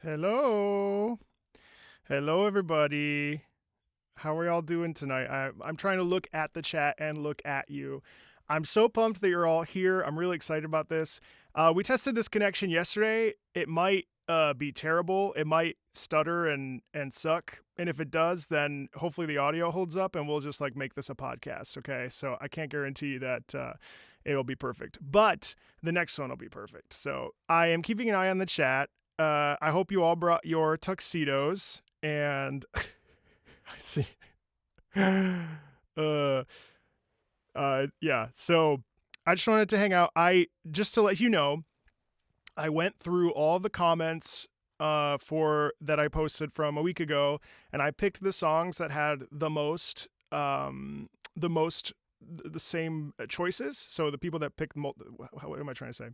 Hello. Hello, everybody. How are y'all doing tonight? I'm trying to look at the chat and look at you. I'm so pumped that you're all here. I'm really excited about this. We tested this connection yesterday. It might be terrible. It might stutter and suck. And if it does, then hopefully the audio holds up and we'll just like make this a podcast. Okay. So I can't guarantee that it'll be perfect, but the next one will be perfect. So I am keeping an eye on the chat. I hope you all brought your tuxedos and I see. Yeah. So I just wanted to hang out. Just to let you know, I went through all the comments for that I posted from a week ago, and I picked the songs that had the same choices. So the people that picked, what am I trying to say?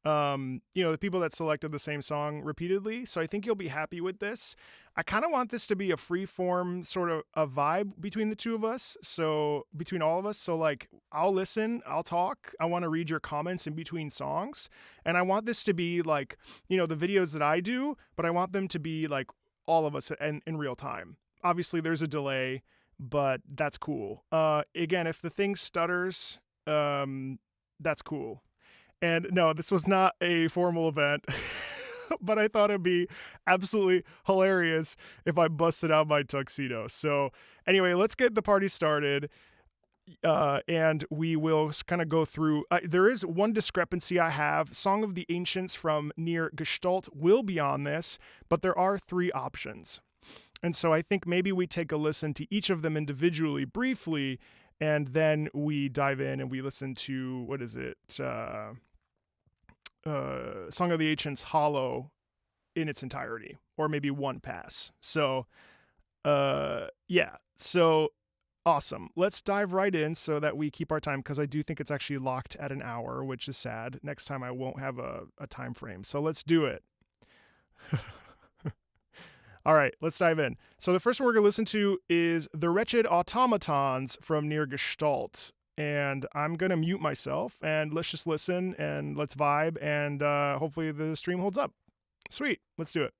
The people that selected the same song repeatedly. So I think you'll be happy with this. I kind of want this to be a free form sort of a vibe between the two of us. So between all of us. So like I'll listen, I'll talk. I want to read your comments in between songs. And I want this to be like, the videos that I do, but I want them to be like all of us in real time. Obviously there's a delay, but that's cool. Again, if the thing stutters, that's cool. And no, this was not a formal event, but I thought it'd be absolutely hilarious if I busted out my tuxedo. So anyway, let's get the party started. And we will kind of go through. There is one discrepancy I have. Song of the Ancients from NieR Gestalt will be on this, but there are 3 options. And so I think maybe we take a listen to each of them individually briefly, and then we dive in and we listen to, what is it? Song of the Ancients Hollow in its entirety, or maybe one pass. So yeah, so awesome. Let's dive right in so that we keep our time, because I do think it's actually locked at an hour, which is sad. Next time I won't have a time frame. So let's do it. All right, let's dive in. So the first one we're going to listen to is The Wretched Automatons from NieR Gestalt. And I'm going to mute myself, and let's just listen, and let's vibe, and hopefully the stream holds up. Sweet. Let's do it.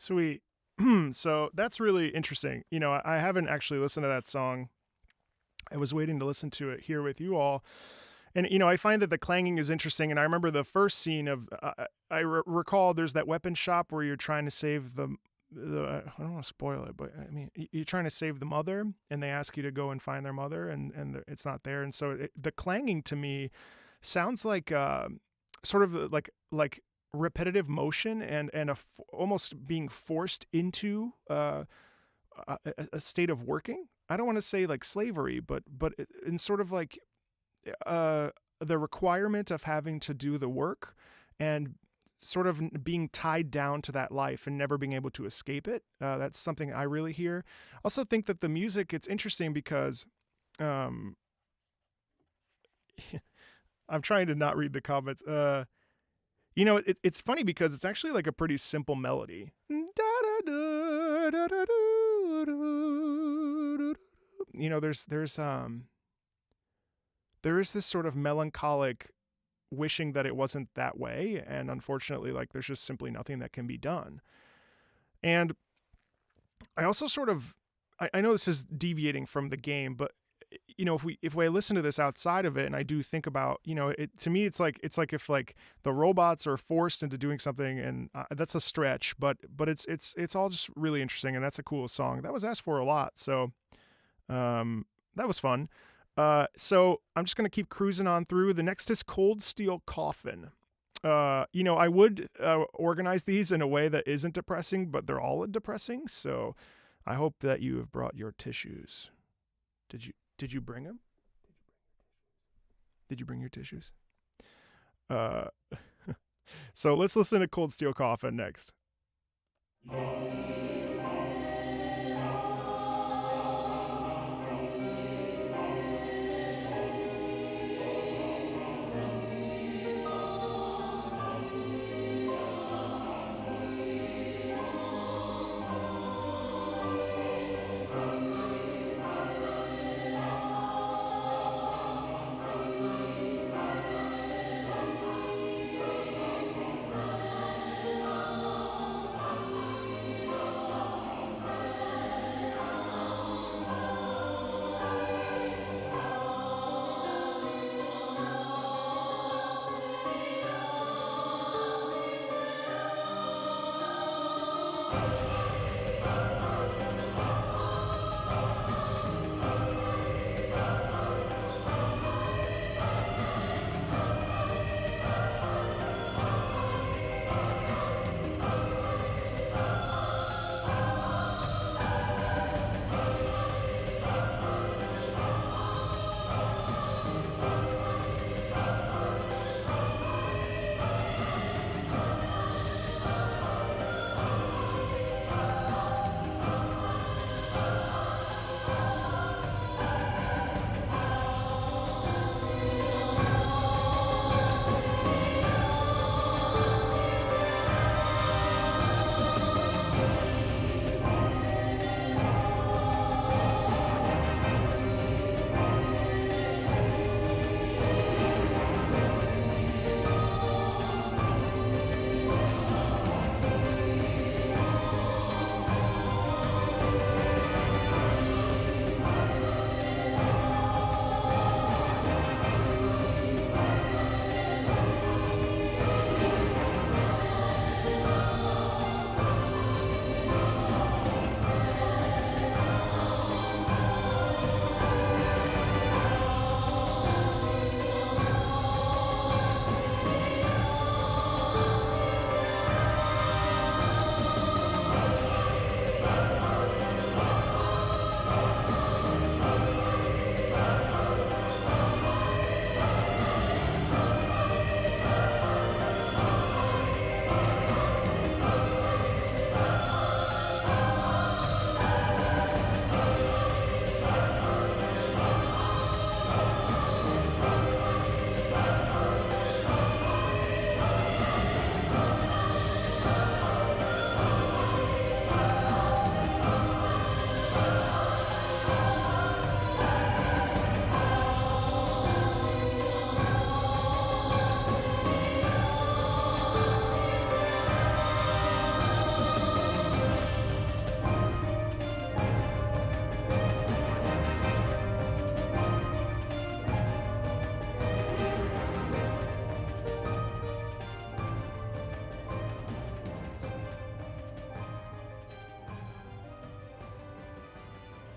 Sweet. So that's really interesting. I haven't actually listened to that song. I was waiting to listen to it here with you all. And, I find that the clanging is interesting. And I remember the first scene of, recall there's that weapon shop where you're trying to save I don't want to spoil it, but I mean, you're trying to save the mother and they ask you to go and find their mother and it's not there. And so the clanging to me sounds like sort of like repetitive motion and almost being forced into a state of working. I don't want to say like slavery, but in sort of like the requirement of having to do the work and sort of being tied down to that life and never being able to escape it. That's something I really hear. Also think that the music, it's interesting because I'm trying to not read the comments. It's funny because it's actually like a pretty simple melody. There is this sort of melancholic wishing that it wasn't that way, and unfortunately, like, there's just simply nothing that can be done. And I also sort of, I know this is deviating from the game, but if we listen to this outside of it, and I do think about, to me, it's like if like the robots are forced into doing something, and that's a stretch, but it's all just really interesting, and that's a cool song that was asked for a lot, so that was fun. So I'm just gonna keep cruising on through. The next is Cold Steel Coffin. I would organize these in a way that isn't depressing, but they're all depressing. So I hope that you have brought your tissues. Did you bring them? Did you bring your tissues? So let's listen to Cold Steel Coffin next.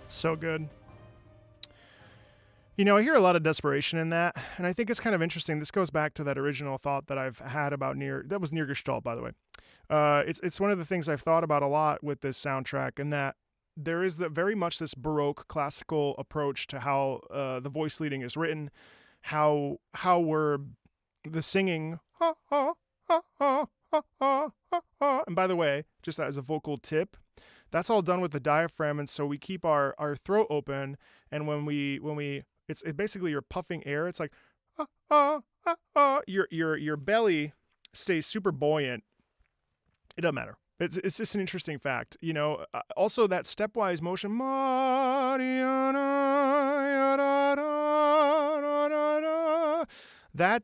So good. You know, I hear a lot of desperation in that, and I think it's kind of interesting. This goes back to that original thought that I've had about NieR. That was NieR Gestalt, by the way. It's one of the things I've thought about a lot with this soundtrack, and that there is very much this Baroque classical approach to how the voice leading is written, how we're the singing, and by the way, just as a vocal tip, that's all done with the diaphragm, and so we keep our throat open, and when we it's basically you're puffing air. It's like your belly stays super buoyant. It doesn't matter. It's just an interesting fact, you know. Also, that stepwise motion, that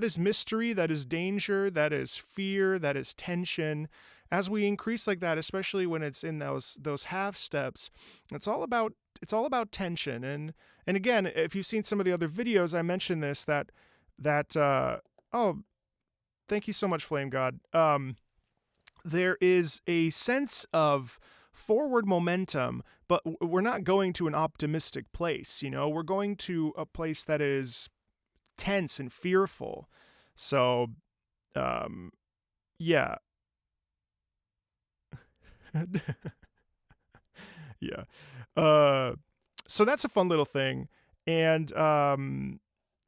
is mystery, that is danger, that is fear, that is tension. As we increase like that, especially when it's in those half steps, it's all about tension. And again, if you've seen some of the other videos, I mentioned this that oh, thank you so much, Flame God. There is a sense of forward momentum, but we're not going to an optimistic place. You know, we're going to a place that is tense and fearful. So, yeah. Yeah. So that's a fun little thing. And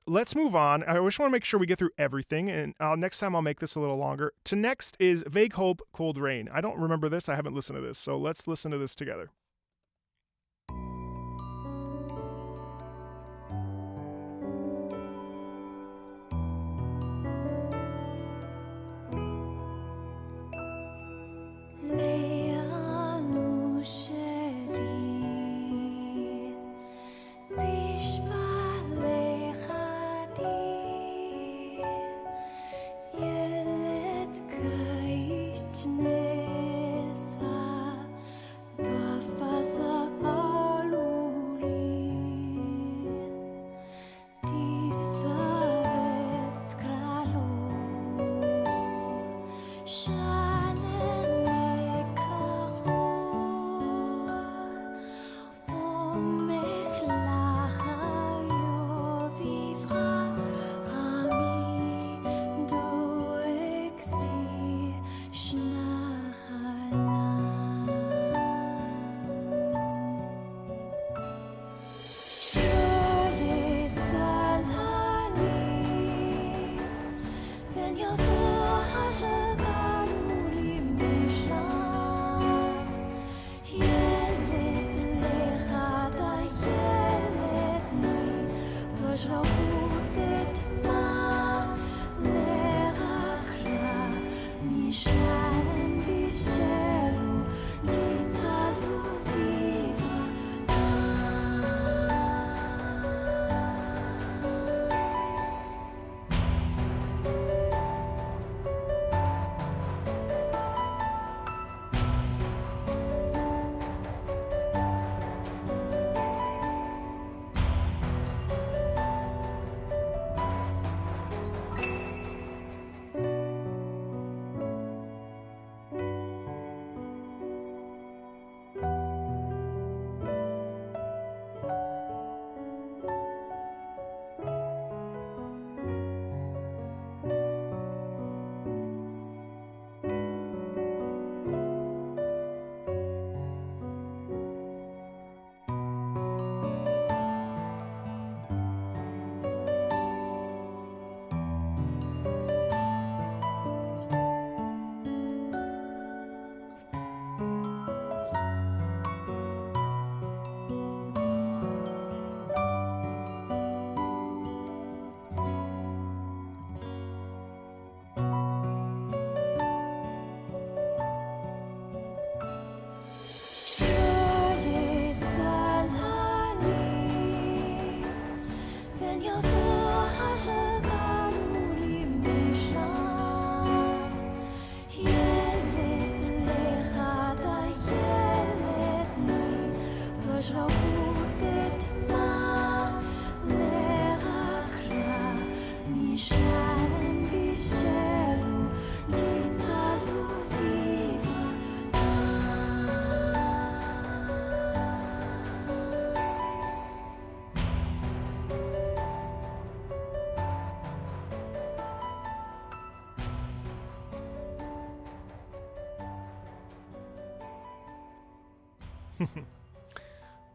let's move on. I just want to make sure we get through everything. And next time I'll make this a little longer. To next is Vague Hope, Cold Rain. I don't remember this. I haven't listened to this. So let's listen to this together.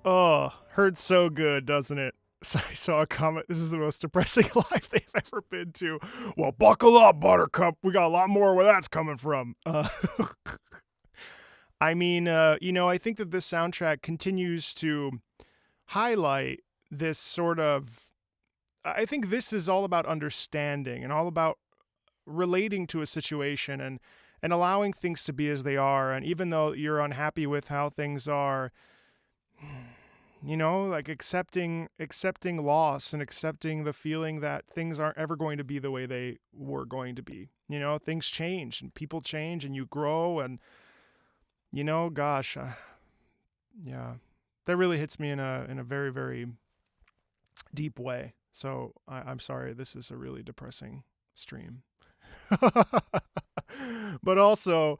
Oh, hurts so good, doesn't it? So I saw a comment. This is the most depressing life they've ever been to. Well, buckle up, Buttercup. We got a lot more where that's coming from. I mean, I think that this soundtrack continues to highlight this sort of. I think this is all about understanding and all about relating to a situation and allowing things to be as they are. And even though you're unhappy with how things are, like accepting loss and accepting the feeling that things aren't ever going to be the way they were going to be. Things change and people change and you grow and gosh, yeah, that really hits me in a very, very deep way. So I'm sorry, this is a really depressing stream. But also,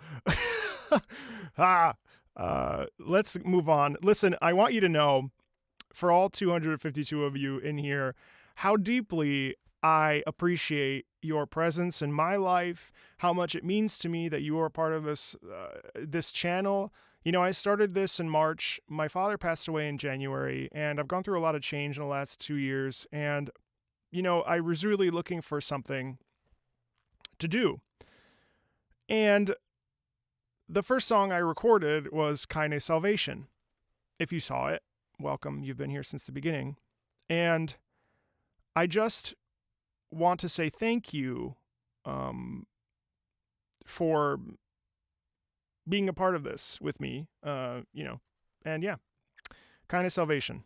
let's move on. Listen, I want you to know, for all 252 of you in here, how deeply I appreciate your presence in my life, how much it means to me that you are part of this channel. I started this in March. My father passed away in January, and I've gone through a lot of change in the last 2 years. And, I was really looking for something to do. And the first song I recorded was Kaine Salvation. If you saw it, welcome. You've been here since the beginning. And I just want to say thank you for being a part of this with me, and yeah, Kaine Salvation.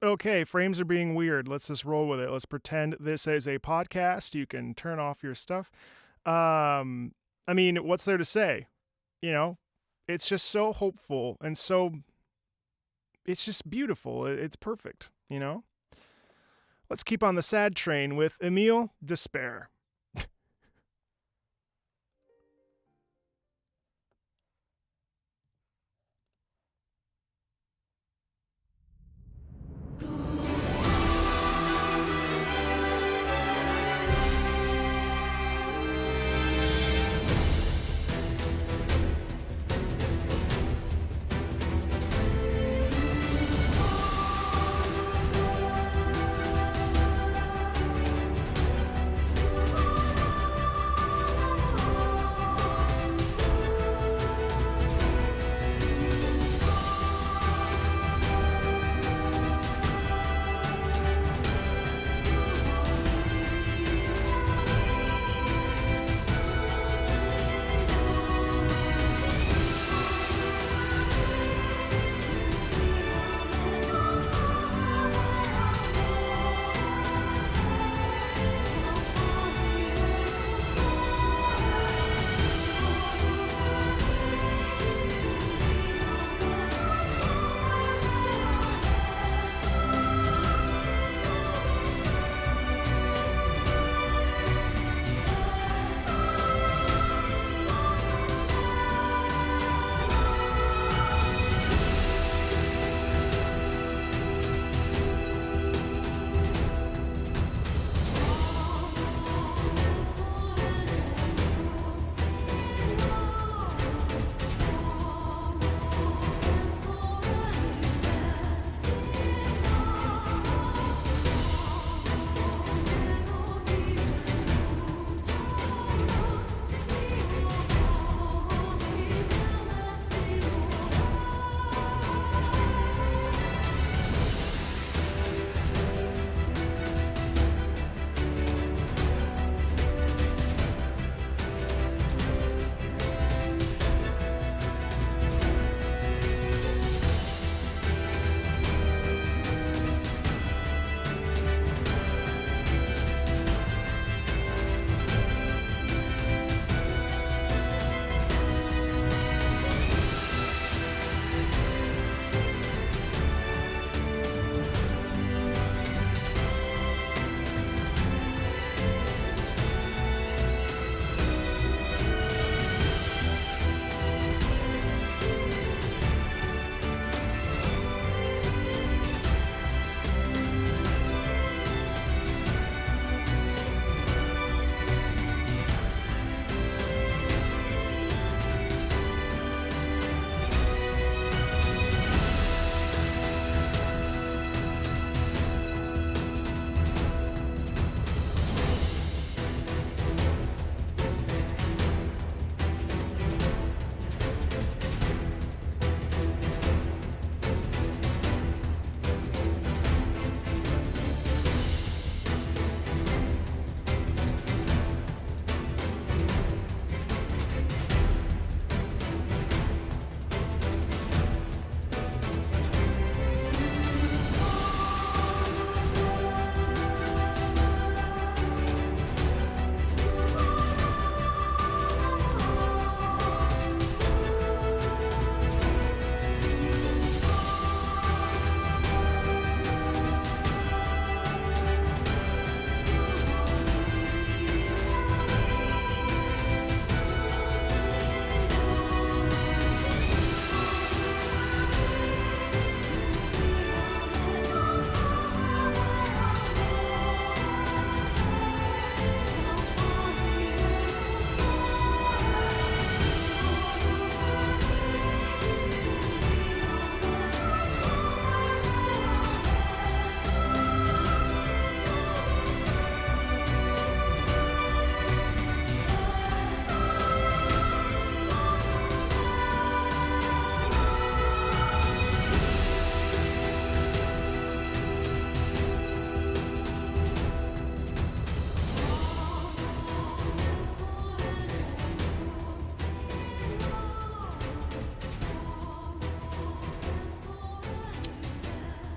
Okay, frames are being weird. Let's just roll with it. Let's pretend this is a podcast. You can turn off your stuff. I mean, what's there to say? it's just so hopeful and so, it's just beautiful. It's perfect, you know? Let's keep on the sad train with Emil Despair.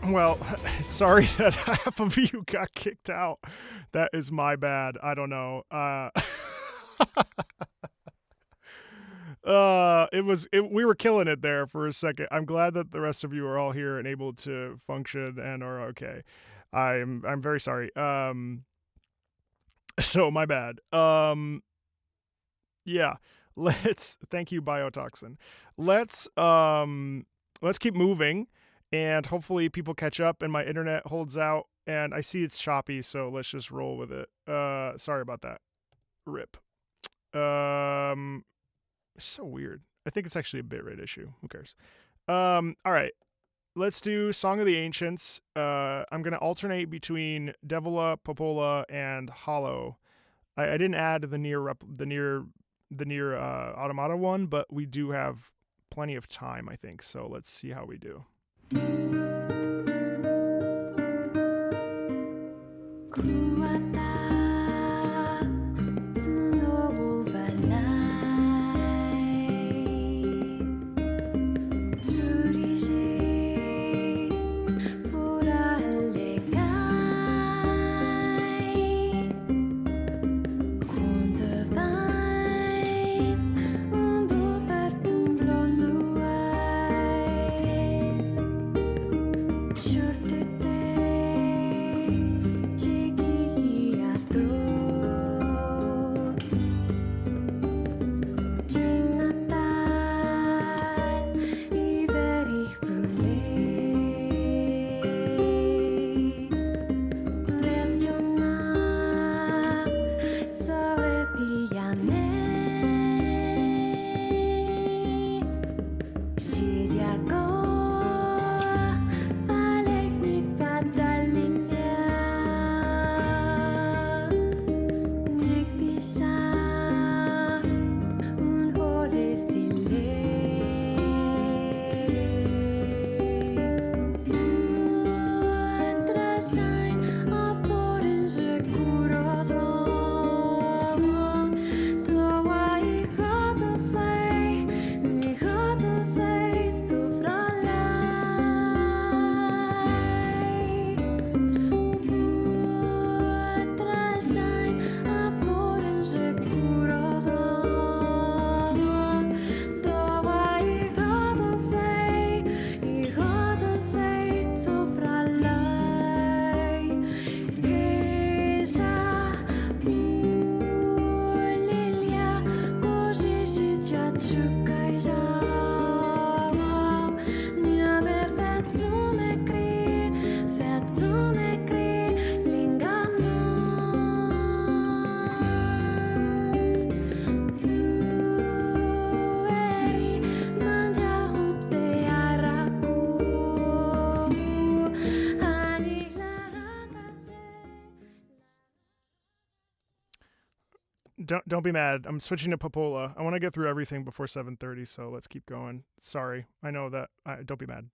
Well, sorry that half of you got kicked out. That is my bad. I don't know. We were killing it there for a second. I'm glad that the rest of you are all here and able to function and are okay. I'm very sorry. So my bad. Yeah. Thank you, Biotoxin. Let's keep moving and hopefully people catch up and my internet holds out, and I see it's choppy, so let's just roll with it. Sorry about that. Rip. It's so weird. I think it's actually a bitrate issue. Who cares? All right. Let's do Song of the Ancients. I'm gonna alternate between Devila, Popola, and Hollow. I didn't add the NieR Automata one, but we do have plenty of time, I think. So let's see how we do. Don't be mad. I'm switching to Popola. I want to get through everything before 7:30, so let's keep going. Sorry. I know that. Don't be mad.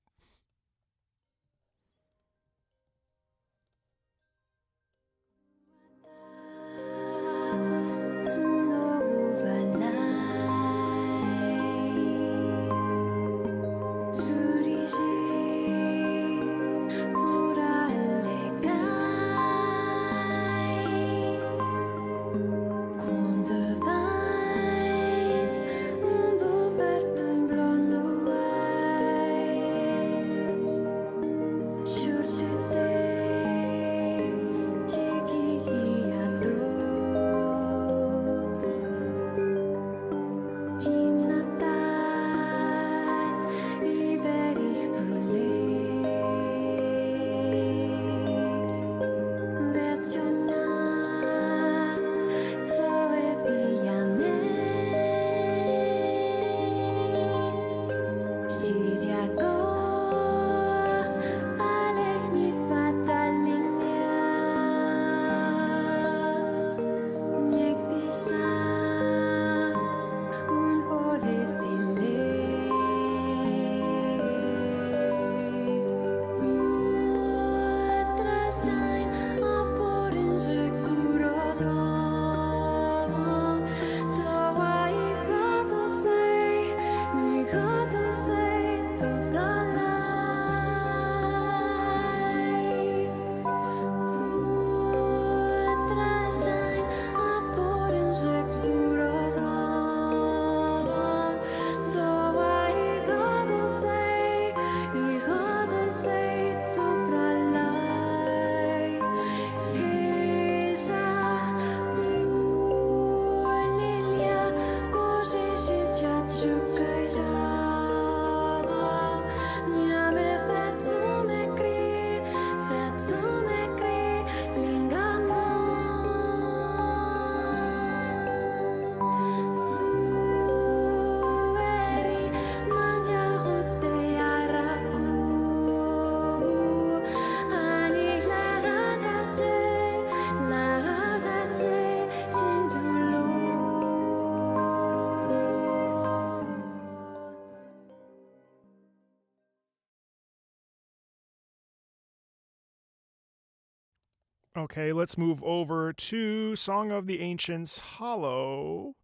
Okay, let's move over to Song of the Ancients, Hollow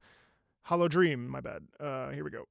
Dream, my bad. Here we go.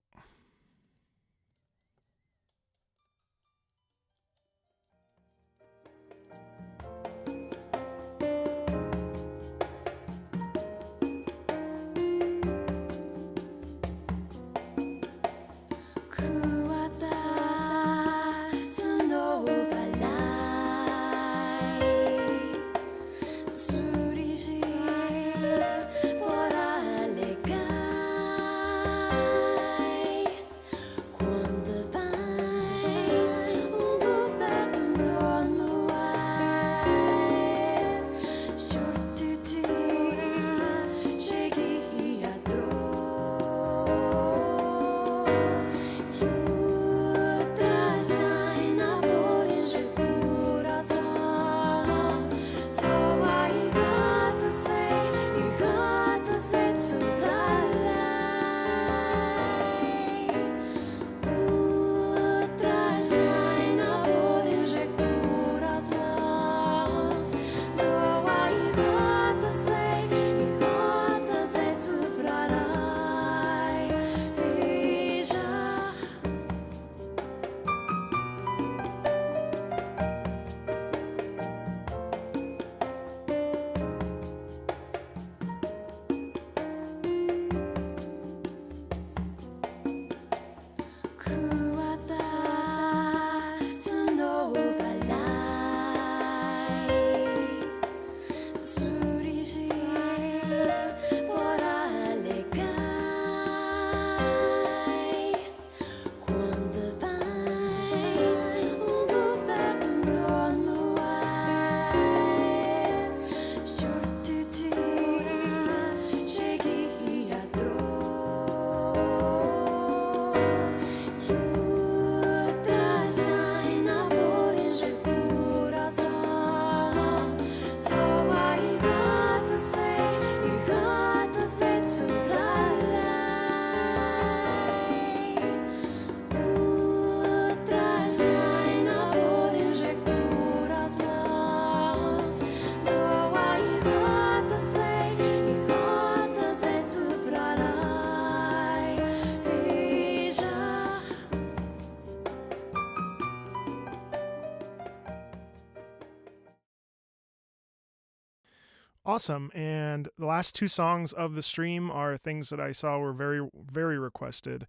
Awesome. And the last two songs of the stream are things that I saw were very, very requested.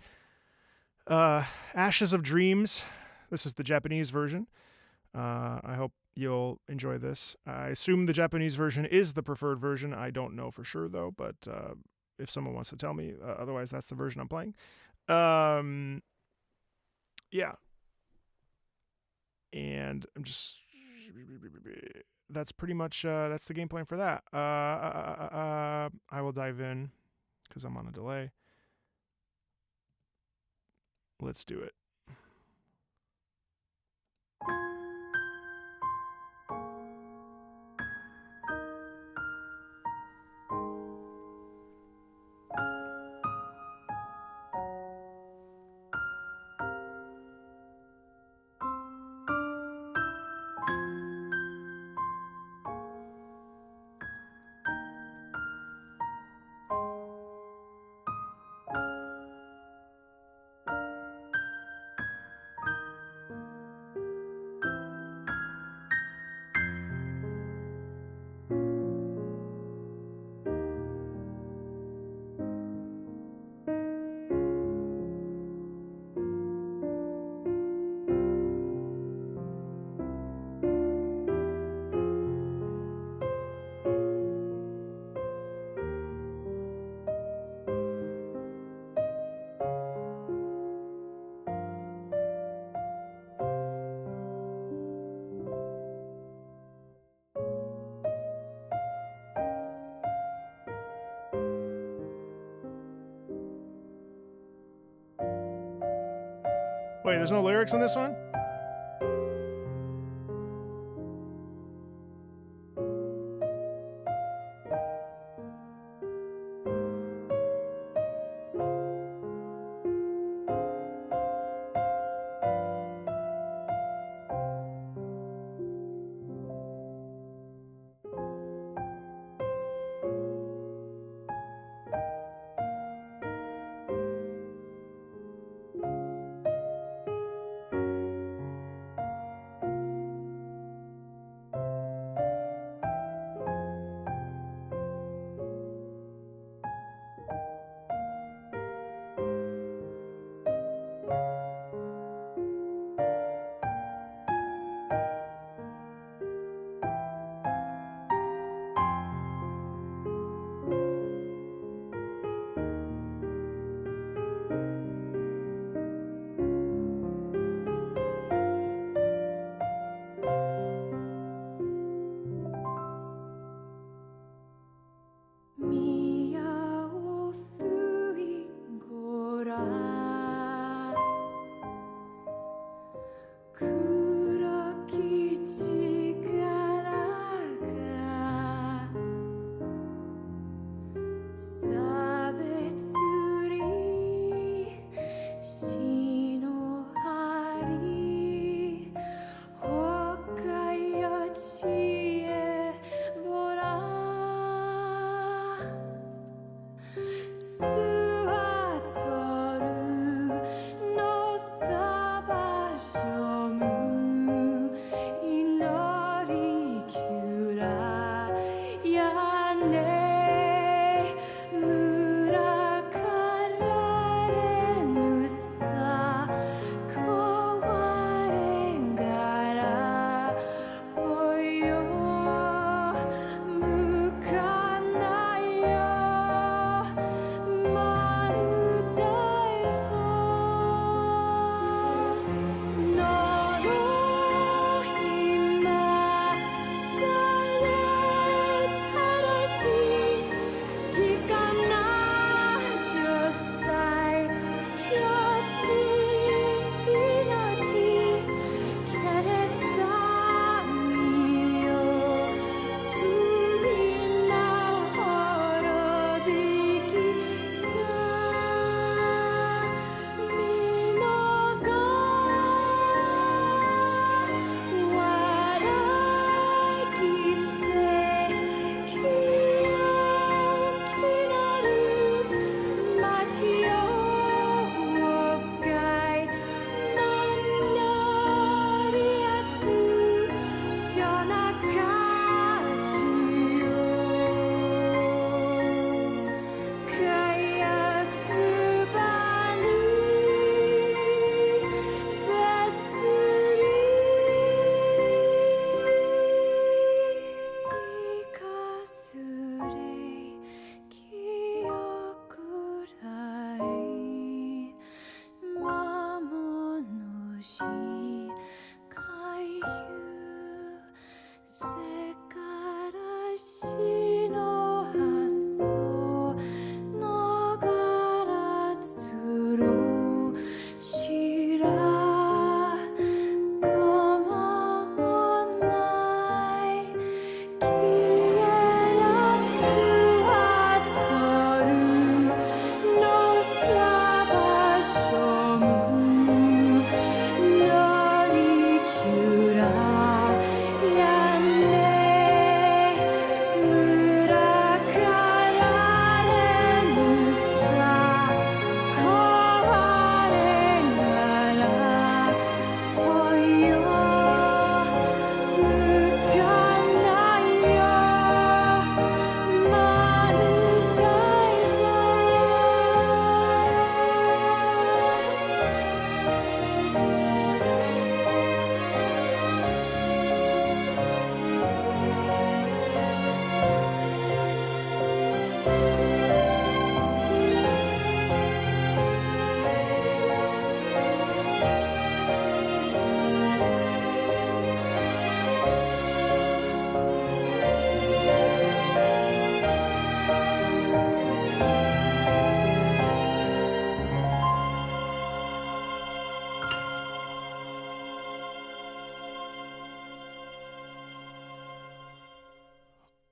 Ashes of Dreams. This is the Japanese version. I hope you'll enjoy this. I assume the Japanese version is the preferred version. I don't know for sure, though, but if someone wants to tell me, otherwise, that's the version I'm playing. Yeah. And I'm just... That's pretty much that's the game plan for that. I will dive in because I'm on a delay. Let's do it. Wait, there's no lyrics on this one?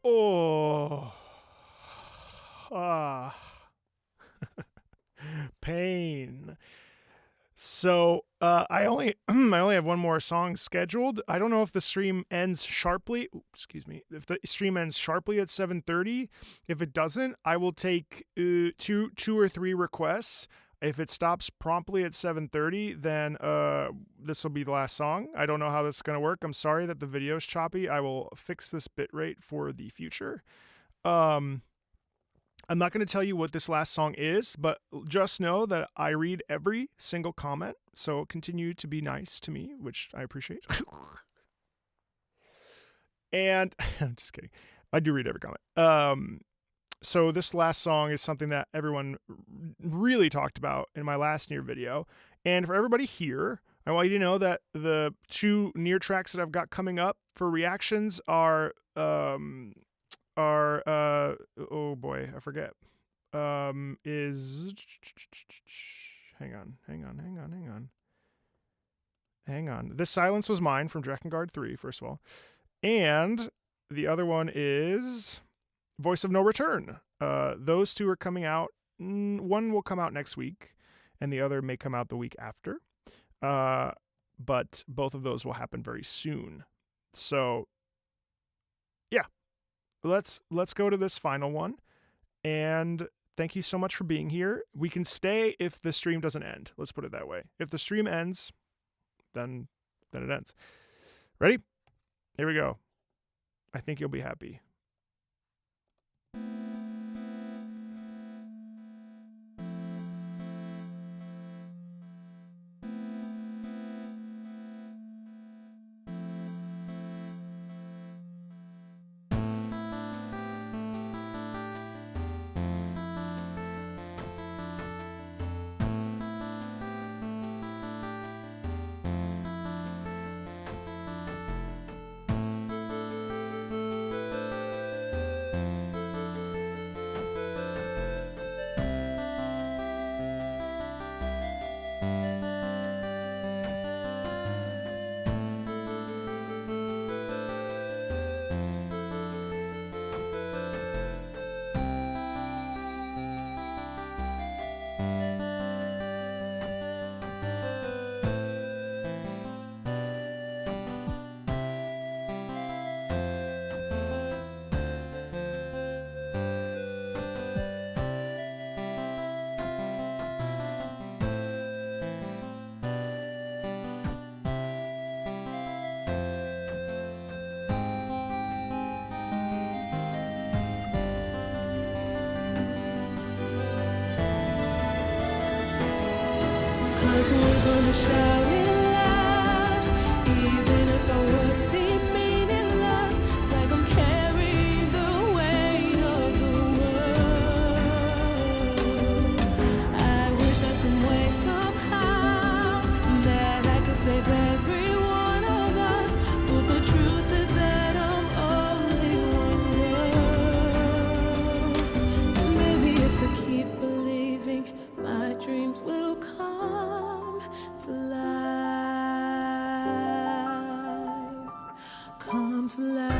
Oh. Ah. Pain. So I only I only have one more song scheduled. I don't know if the stream ends sharply. Excuse me. If the stream ends sharply at 7:30, if it doesn't, I will take two or three requests. If it stops promptly at 7:30, then this will be the last song. I don't know how this is gonna work. I'm sorry that the video's choppy. I will fix this bitrate for the future. I'm not going to tell you what this last song is, but just know that I read every single comment. So continue to be nice to me, which I appreciate. And I'm just kidding. I do read every comment. So this last song is something that everyone really talked about in my last NieR video. And for everybody here, I want you to know that the two NieR tracks that I've got coming up for reactions are oh boy, I forget. Is hang on. Hang on. This silence was mine from Drakengard 3, first of all. And the other one is Voice of No Return. Those two are coming out. One will come out next week, and the other may come out the week after. But both of those will happen very soon. So, yeah. Let's go to this final one. And thank you so much for being here. We can stay if the stream doesn't end. Let's put it that way. If the stream ends, then it ends. Ready? Here we go. I think you'll be happy. Shout it loud, even if our words seem meaningless. It's like I'm carrying the weight of the world. I wish that some way, somehow, that I could save every one of us. But the truth is that I'm only one girl. And maybe if I keep believing, my dreams will come to life, come to life.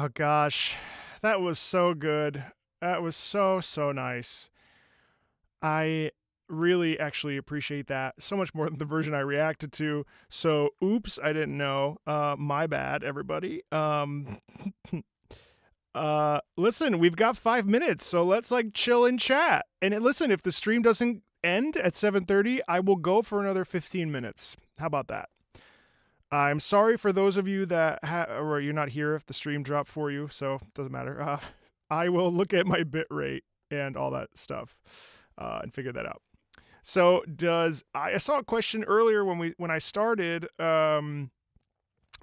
Oh gosh, that was so good. That was so nice. I really actually appreciate that so much more than the version I reacted to. So, oops, I didn't know. My bad, everybody. Listen, we've got 5 minutes, so let's like chill and chat. And listen, if the stream doesn't end at 7:30, I will go for another 15 minutes. How about that? I'm sorry for those of you that or you're not here if the stream dropped for you, so it doesn't matter. I will look at my bit rate and all that stuff and figure that out. So I saw a question earlier when I started my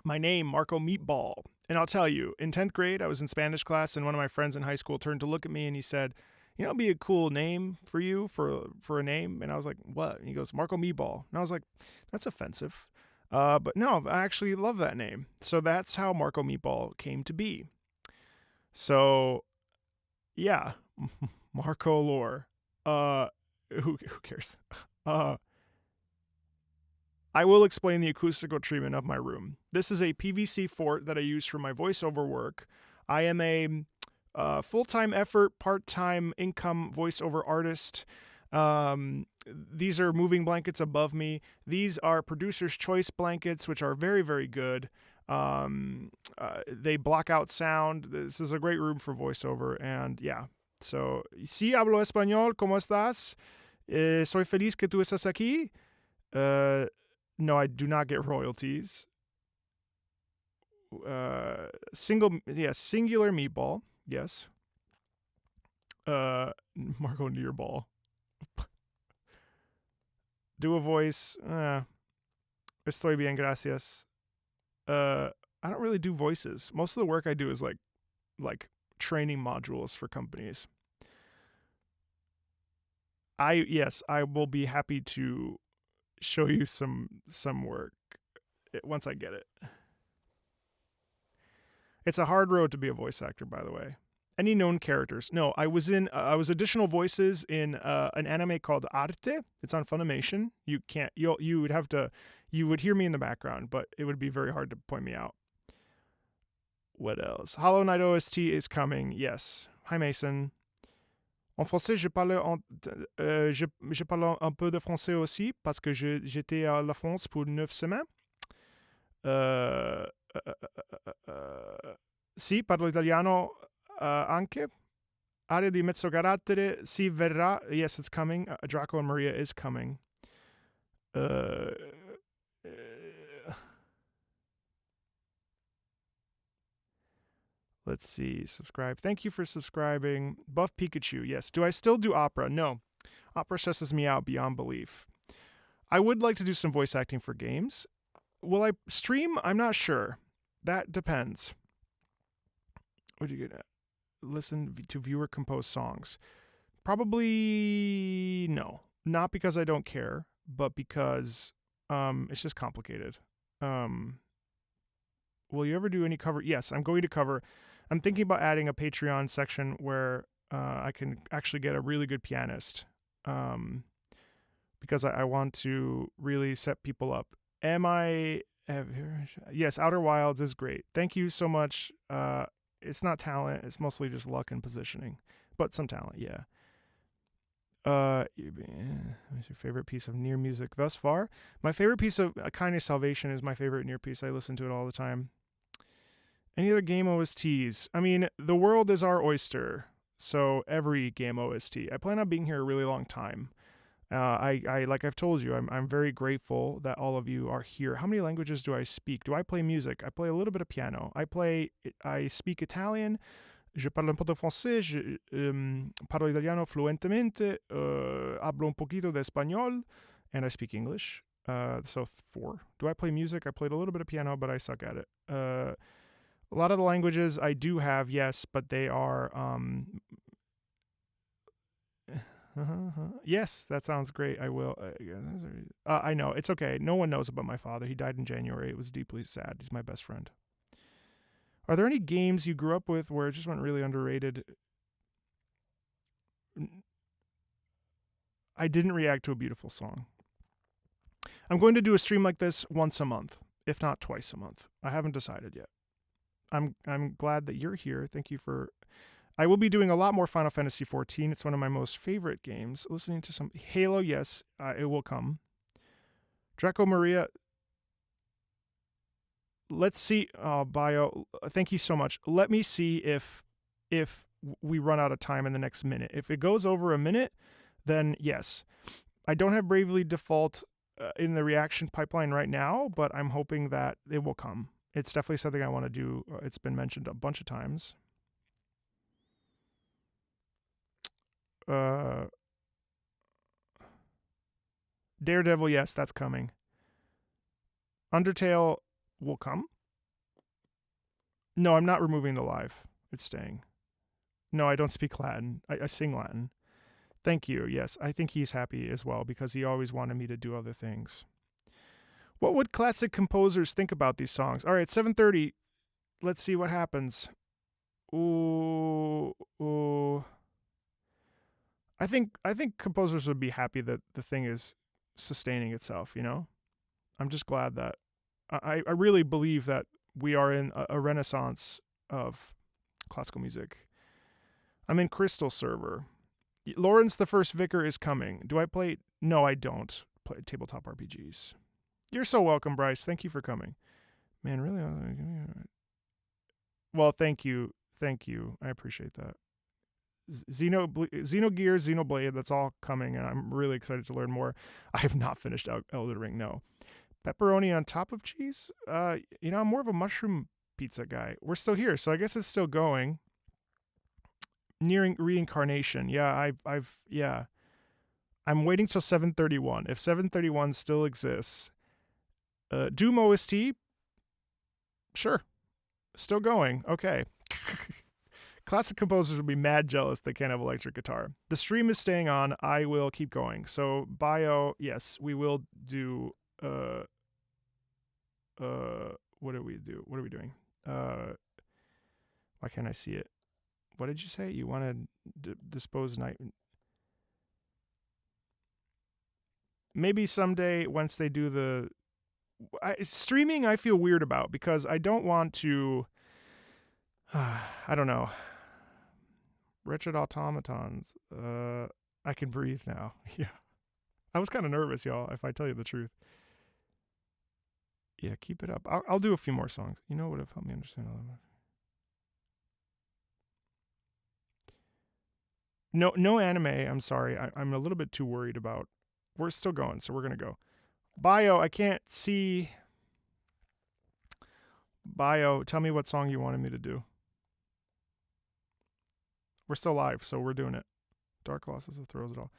name, Marco Meatball. And I'll tell you, in 10th grade, I was in Spanish class, and one of my friends in high school turned to look at me and he said, it'd be a cool name for you for a name. And I was like, what? And he goes, Marco Meatball. And I was like, that's offensive. But no, I actually love that name. So that's how Marco Meatball came to be. So, yeah, Marco Lore. Who cares? I will explain the acoustical treatment of my room. This is a PVC fort that I use for my voiceover work. I am a full-time effort, part-time income voiceover artist. These are moving blankets above me. These are producer's choice blankets, which are very, very good. They block out sound. This is a great room for voiceover. And yeah, so, sí hablo español, ¿cómo estás? Soy feliz que tú estás aquí. No, I do not get royalties. Singular meatball. Yes. Marco NieR ball. Do a voice. Estoy bien, gracias. I don't really do voices. Most of the work I do is like training modules for companies. I will be happy to show you some work once I get it. It's a hard road to be a voice actor, by the way. Any known characters? No, I was additional voices in an anime called Arte. It's on Funimation. You would hear me in the background, but it would be very hard to point me out. What else? Hollow Knight OST is coming. Yes. Hi Mason. En français, je parle un peu de français aussi parce que j'étais à la France pour 9 semaines. Sì, parlo italiano anche. Area di mezzo carattere, si verrà. Yes, it's coming. Draco and Maria is coming. Let's see. Subscribe. Thank you for subscribing. Buff Pikachu. Yes. Do I still do opera? No. Opera stresses me out beyond belief. I would like to do some voice acting for games. Will I stream? I'm not sure. That depends. What are you gonna listen to viewer composed songs? Probably no. Not because I don't care, but because it's just complicated. Will you ever do any cover? Yes, I'm going to cover. I'm thinking about adding a Patreon section where I can actually get a really good pianist because I want to really set people up. Yes, Outer Wilds is great. Thank you so much. It's not talent. It's mostly just luck and positioning, but some talent, yeah. What's your favorite piece of NieR music thus far? My favorite piece of Kindness Salvation is my favorite NieR piece. I listen to it all the time. Any other game OSTs? I mean, the world is our oyster, so every game OST. I plan on being here a really long time. I like I've told you, I'm very grateful that all of you are here. How many languages do I speak? Do I play music? I play a little bit of piano. I speak Italian. Je parle un po' de français. Je parlo italiano fluentemente. Hablo un poquito de español, and I speak English. So 4. Do I play music? I played a little bit of piano, but I suck at it. A lot of the languages I do have, yes, but they are. Yes, that sounds great. I will. I know. It's okay. No one knows about my father. He died in January. It was deeply sad. He's my best friend. Are there any games you grew up with where it just went really underrated? I didn't react to a beautiful song. I'm going to do a stream like this once a month, if not twice a month. I haven't decided yet. I'm glad that you're here. Thank you for. I will be doing a lot more Final Fantasy 14. It's one of my most favorite games. Listening to some Halo, yes, it will come. Draco Maria. Let's see. Bio. Thank you so much. Let me see if we run out of time in the next minute. If it goes over a minute, then yes. I don't have Bravely Default in the reaction pipeline right now, but I'm hoping that it will come. It's definitely something I want to do. It's been mentioned a bunch of times. Daredevil, yes, that's coming. Undertale will come. No, I'm not removing the live. It's staying. No, I don't speak Latin. I sing Latin. Thank you. Yes, I think he's happy as well because he always wanted me to do other things. What would classic composers think about these songs? All right, 7:30. Let's see what happens. Ooh. I think composers would be happy that the thing is sustaining itself, you know? I'm just glad that I really believe that we are in a renaissance of classical music. I'm in Crystal server. Lawrence the First Vicar is coming. Do I play? No, I don't play tabletop RPGs. You're so welcome, Bryce. Thank you for coming. Man, really? Well, thank you. Thank you. I appreciate that. Xenogears, Xenoblade, that's all coming, and I'm really excited to learn more. I have not finished Elden Ring, no. Pepperoni on top of cheese? I'm more of a mushroom pizza guy. We're still here, so I guess it's still going. Nearing reincarnation. Yeah, I'm waiting till 7:31. If 7:31 still exists, Doom OST? Sure. Still going. Okay. Classic composers would be mad jealous they can't have electric guitar. The stream is staying on. I will keep going. So, Bio, yes, we will do. What do we do? What are we doing? Why can't I see it? What did you say? You want to dispose night? Maybe someday once they do the streaming, I feel weird about because I don't want to. I don't know. Wretched Automatons. I can breathe now. Yeah. I was kind of nervous, y'all, if I tell you the truth. Yeah, keep it up. I'll do a few more songs. You know what would have helped me understand all of that? No anime. I'm sorry. I'm a little bit too worried about. We're still going, so we're going to go. Bio, I can't see. Bio, tell me what song you wanted me to do. We're still live, so we're doing it. Dark Colossus throws it all.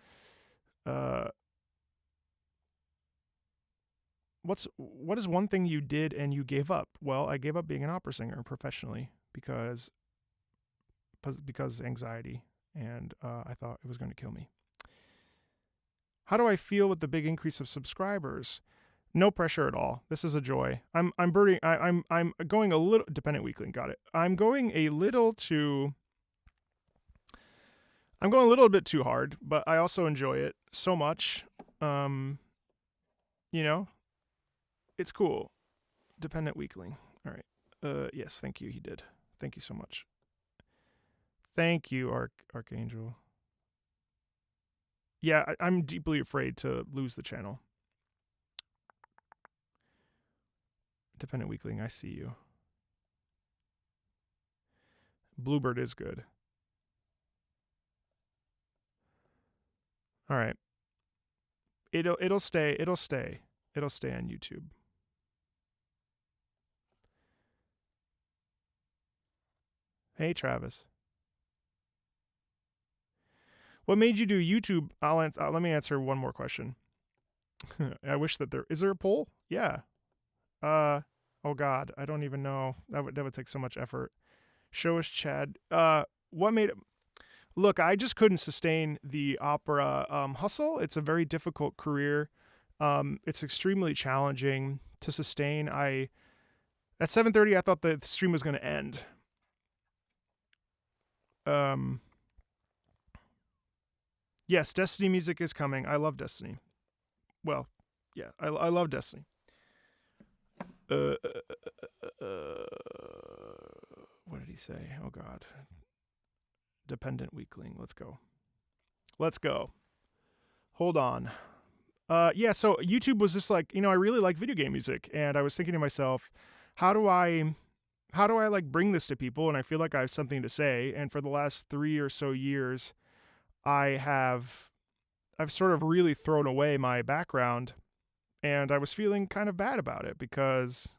What is one thing you did and you gave up? Well, I gave up being an opera singer professionally because anxiety, and I thought it was going to kill me. How do I feel with the big increase of subscribers? No pressure at all. This is a joy. I'm going a little dependent weekly. Got it. I'm going a little bit too hard, but I also enjoy it so much. It's cool. Dependent weekly. All right. Yes, thank you. He did. Thank you so much. Thank you, Archangel. Yeah, I'm deeply afraid to lose the channel. Dependent weekling, I see you. Bluebird is good. All right. It'll stay on YouTube. Hey, Travis. What made you do YouTube? Let me answer one more question. I wish that is there a poll? Yeah. Oh God, I don't even know. That would take so much effort. Show us Chad. What made it? Look, I just couldn't sustain the opera hustle. It's a very difficult career. It's extremely challenging to sustain. At 7:30, I thought the stream was going to end. Yes, Destiny music is coming. I love Destiny. Well, yeah, I love Destiny. what did he say? Oh God. Dependent weakling. Let's go. Hold on. Yeah, so YouTube was just like, I really like video game music, and I was thinking to myself, how do I like bring this to people? And I feel like I have something to say. And for the last 3 or so years, I've sort of really thrown away my background, and I was feeling kind of bad about it because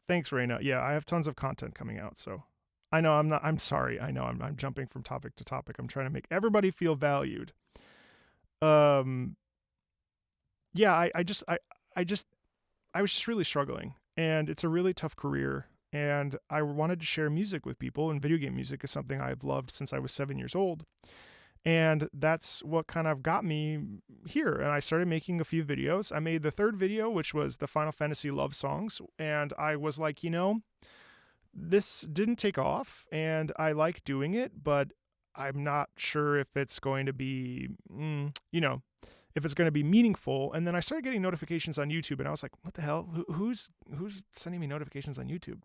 thanks, Raina. Yeah, I have tons of content coming out, so I'm sorry. I know I'm jumping from topic to topic. I'm trying to make everybody feel valued. Yeah, I was just really struggling, and it's a really tough career, and I wanted to share music with people, and video game music is something I've loved since I was 7 years old. And that's what kind of got me here. And I started making a few videos. I made the third video, which was the Final Fantasy love songs. And I was like, this didn't take off, and I like doing it, but I'm not sure if it's going to be, if it's going to be meaningful. And then I started getting notifications on YouTube, and I was like, what the hell? Who's sending me notifications on YouTube?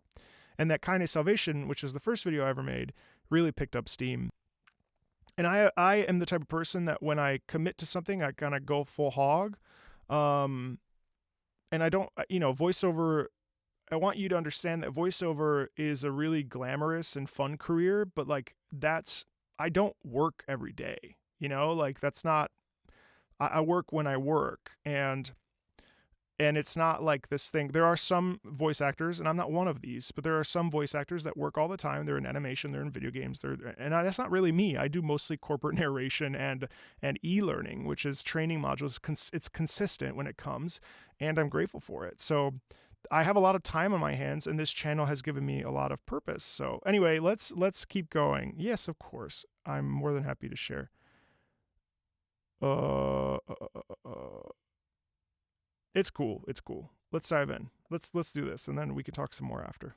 And that Kind of Salvation, which is the first video I ever made, really picked up steam. And I am the type of person that when I commit to something, I kind of go full hog. And I don't, voiceover, I want you to understand that voiceover is a really glamorous and fun career, but like I don't work every day, that's not, I work when I work, and it's not like this thing. There are some voice actors, and I'm not one of these, but there are some voice actors that work all the time. They're in animation, they're in video games, that's not really me. I do mostly corporate narration and e-learning, which is training modules. It's consistent when it comes, and I'm grateful for it. So I have a lot of time on my hands, and this channel has given me a lot of purpose. So anyway, let's keep going. Yes, of course. I'm more than happy to share. It's cool. Let's dive in. Let's do this, and then we can talk some more after.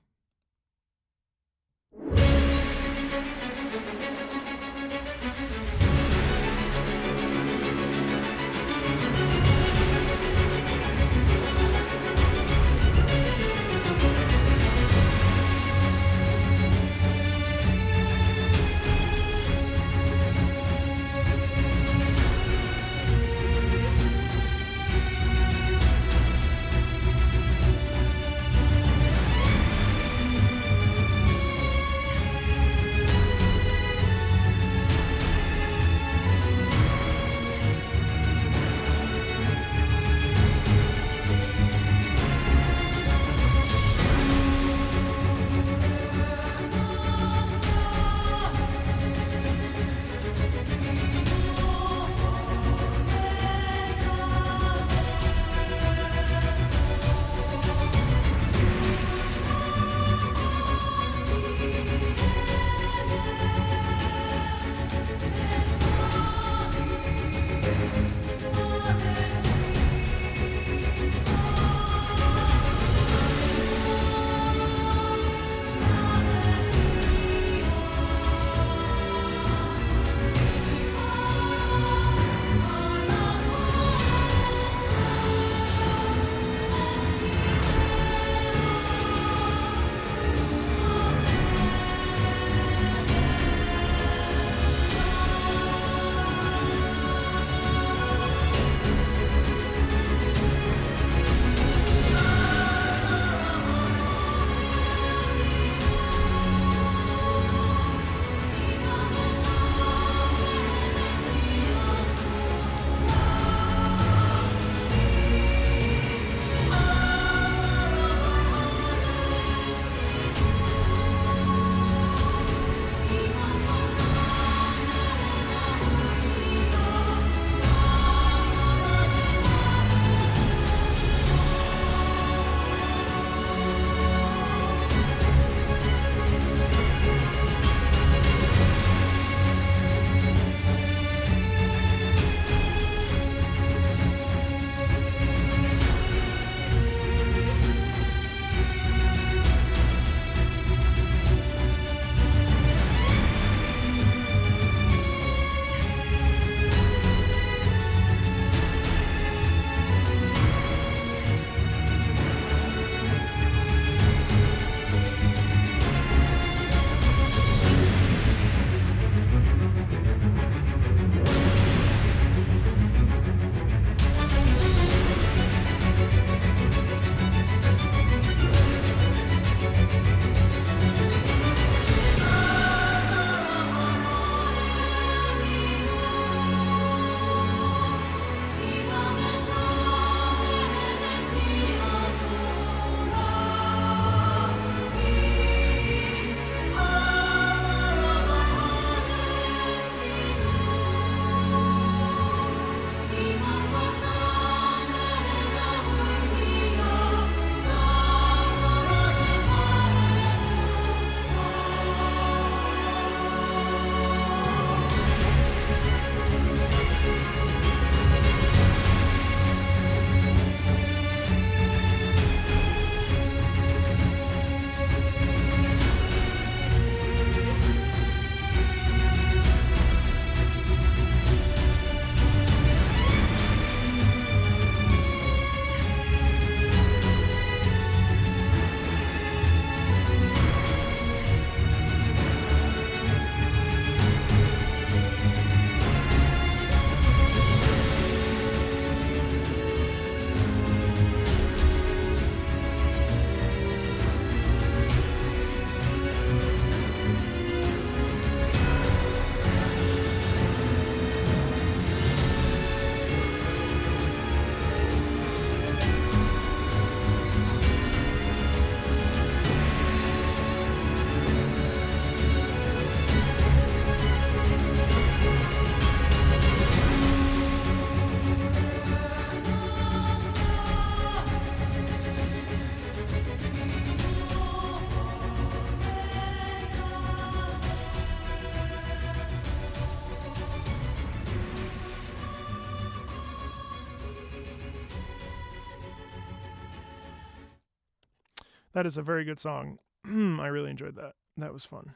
That is a very good song. I really enjoyed that. That was fun.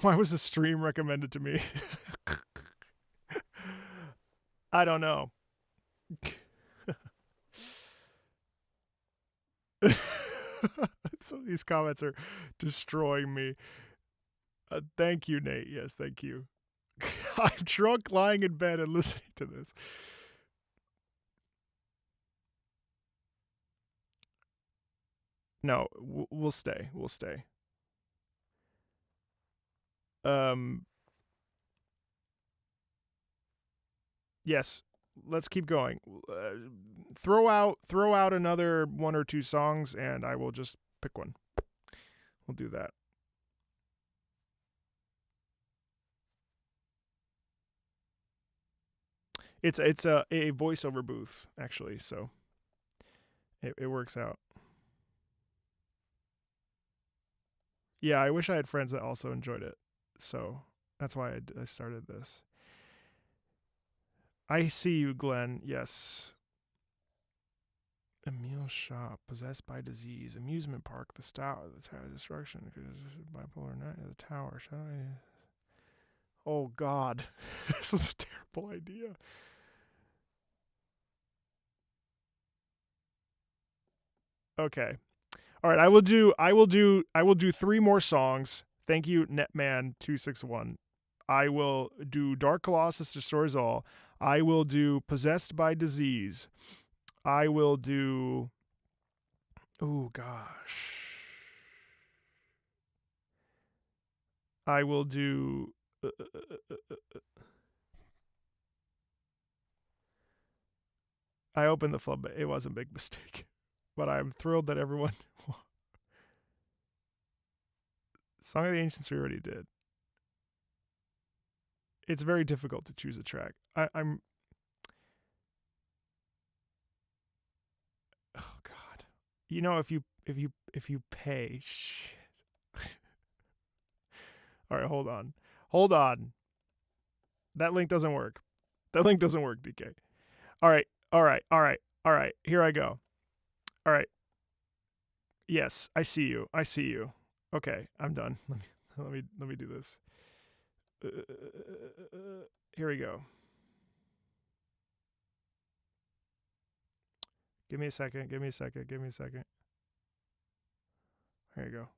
Why was the stream recommended to me? I don't know. Some of these comments are destroying me. Thank you, Nate. Yes, thank you. I'm drunk lying in bed and listening to this. No, we'll stay. We'll stay. Yes, let's keep going. Throw out another one or two songs, and I will just pick one. We'll do that. It's a voiceover booth, actually, so it works out. Yeah, I wish I had friends that also enjoyed it, so that's why I started this. I see you, Glenn. Yes. Emil shop, possessed by disease, amusement park, the tower, destruction, bipolar night, the tower. Oh God, this was a terrible idea. Okay, all right. I will do 3 more songs. Thank you, Netman261. I will do Dark Colossus Destroys All. I will do Possessed by Disease. I will do... Oh, gosh. I will do... I opened the flub, but it was a big mistake. But I'm thrilled that everyone... Song of the Ancients we already did. It's very difficult to choose a track. I'm... Oh God! You know, if you pay, shit. All right, hold on. That link doesn't work. DK. All right. Here I go. All right. Yes, I see you. Okay, I'm done. Let me do this. Here we go. Give me a second. There you go.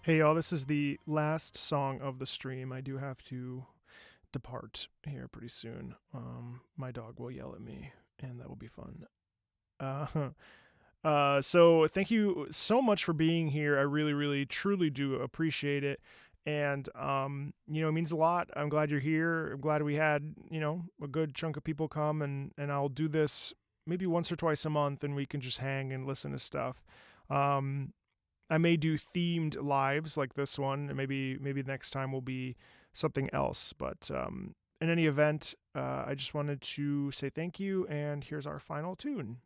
Hey y'all, this is the last song of the stream. I do have to depart here pretty soon. My dog will yell at me, and that will be fun. So thank you so much for being here. I really, really, truly do appreciate it. And it means a lot. I'm glad you're here. I'm glad we had, a good chunk of people come, and I'll do this maybe once or twice a month, and we can just hang and listen to stuff. I may do themed lives like this one, and maybe next time will be something else. But in any event, I just wanted to say thank you, and here's our final tune.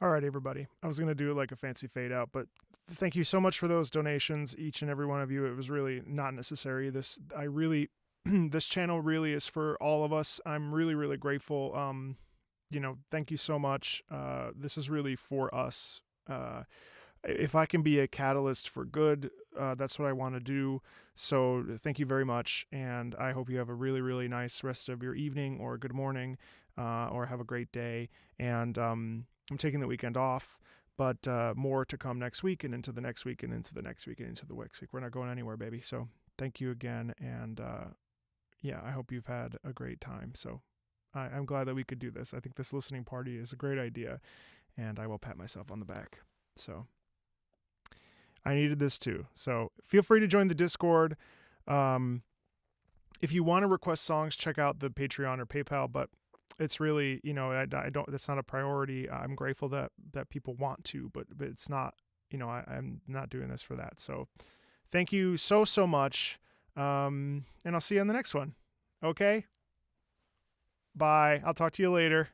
All right, everybody. I was going to do like a fancy fade out, but thank you so much for those donations, each and every one of you. It was really not necessary. This channel really is for all of us. I'm really, really grateful. Thank you so much. This is really for us. If I can be a catalyst for good, that's what I want to do. So thank you very much. And I hope you have a really, really nice rest of your evening or good morning, or have a great day. And I'm taking the weekend off, but more to come next week and into the next week and into the next week and into the next week. We're not going anywhere, baby. So thank you again. And I hope you've had a great time. So I'm glad that we could do this. I think this listening party is a great idea, and I will pat myself on the back. So I needed this too. So feel free to join the Discord. If you want to request songs, check out the Patreon or PayPal, but it's really, I don't, that's not a priority. I'm grateful that people want to, but it's not, I'm not doing this for that. So thank you so much. And I'll see you on the next one. Okay. Bye. I'll talk to you later.